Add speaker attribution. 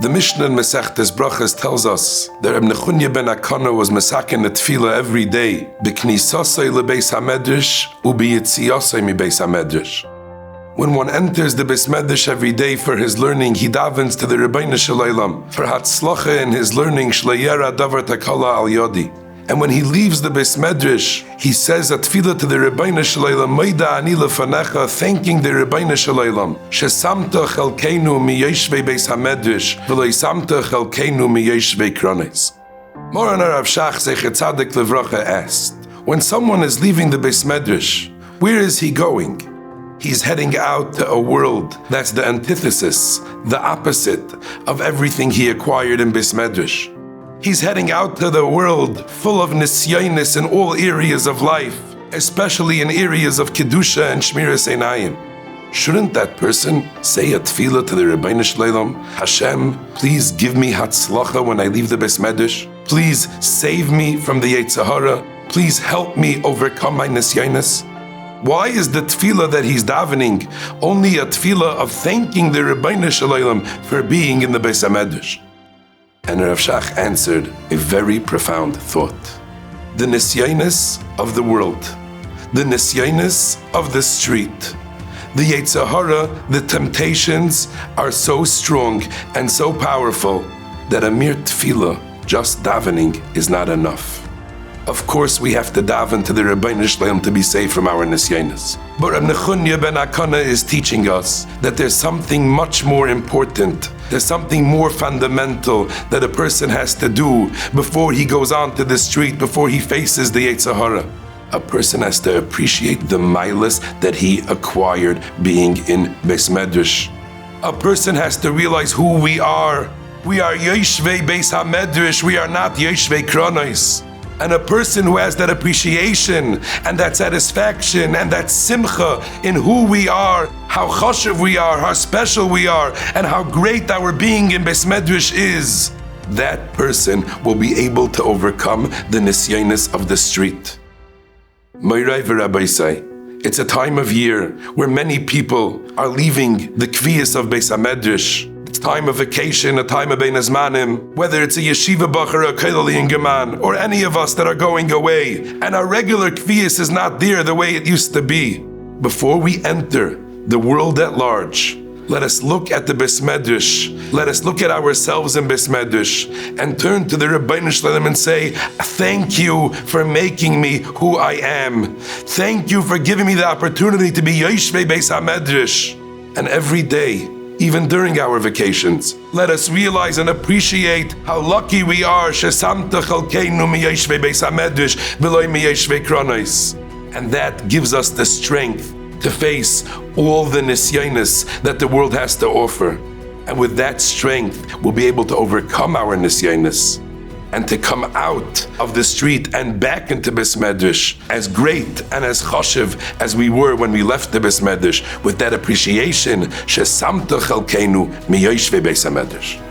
Speaker 1: The Mishnah in Masechtes Brachas tells us that Rabbi Nachum ben Akana was masakin the tefillah every day, b'knisasei lebeis hamedrash u'b'yitziasei mibeis hamedrash. When one enters the Beis Medrash every day for his learning, he davens to the Rabbeinu Shalom for hatzlacha in his learning shle'yera davar takala al yodi. And when he leaves the Beis Medrash, he says a tefillah to the Rabbeinu Shalom, Moida ani lefanecha, thanking the Rabbeinu Shalom, shesamta chelkeinu miyoshvei Beis HaMedrash, v'lo samta chelkeinu miyoshvei kronis. Moran Rav Shach Zecher Tzadik Levracha asked, when someone is leaving the Beis Medrash, where is he going? He's heading out to a world that's the antithesis, the opposite of everything he acquired in Beis Medrash. He's heading out to the world full of nisyonis in all areas of life, especially in areas of kedusha and shmiras einayim. Shouldn't that person say a tefillah to the Rabbeinu Shalom, Hashem, please give me hatzlacha when I leave the Beis Medrash. Please save me from the Yetzer Hara. Please help me overcome my nisyonis. Why is the tefillah that he's davening only a tefillah of thanking the Rabbeinu Shalom for being in the Beis Medrash? And Rav Shach answered a very profound thought. The nisyonis of the world, the nisyonis of the street, the Yetzer Hara, the temptations are so strong and so powerful that a mere tefillah, just davening, is not enough. Of course, we have to daven to the Rabbeinu Shalom to be saved from our nisyonis. But Rabbi Nachum ben Akana is teaching us that there's something much more important. There's something more fundamental that a person has to do before he goes onto the street, before he faces the Yetzer Hara. A person has to appreciate the milas that he acquired being in Beis Medrash. A person has to realize who we are. We are Yoshvei Beis HaMedrash. We are not Yoshvei Kronos. And a person who has that appreciation and that satisfaction and that simcha in who we are, how chashuv we are, how special we are, and how great our being in Beis Medrash is, that person will be able to overcome the nisyonis of the street. Moirai v'Rabbi say, it's a time of year where many people are leaving the kviyas of Beis HaMedrash. It's time of vacation, a time of Bein Hazmanim, whether it's a yeshiva bachar, a kailali in Geman, or any of us that are going away, and our regular kviyas is not there the way it used to be. Before we enter the world at large, let us look at the Beis Medrash, let us look at ourselves in Beis Medrash, and turn to the Rabbeinu Shalom and say, thank you for making me who I am. Thank you for giving me the opportunity to be Yoshvei Beis HaMedrash. And every day, even during our vacations, let us realize and appreciate how lucky we are. Shesamta chalkeinu miyoshvei Beis HaMedrash v'lo miyoshvei kronos. And that gives us the strength to face all the nisyonis that the world has to offer. And with that strength, we'll be able to overcome our nisyonis and to come out of the street and back into Beis Medrash as great and as chashuv as we were when we left the Beis Medrash, with that appreciation, shesamta chalkeinu miyoshvei Beis HaMedrash.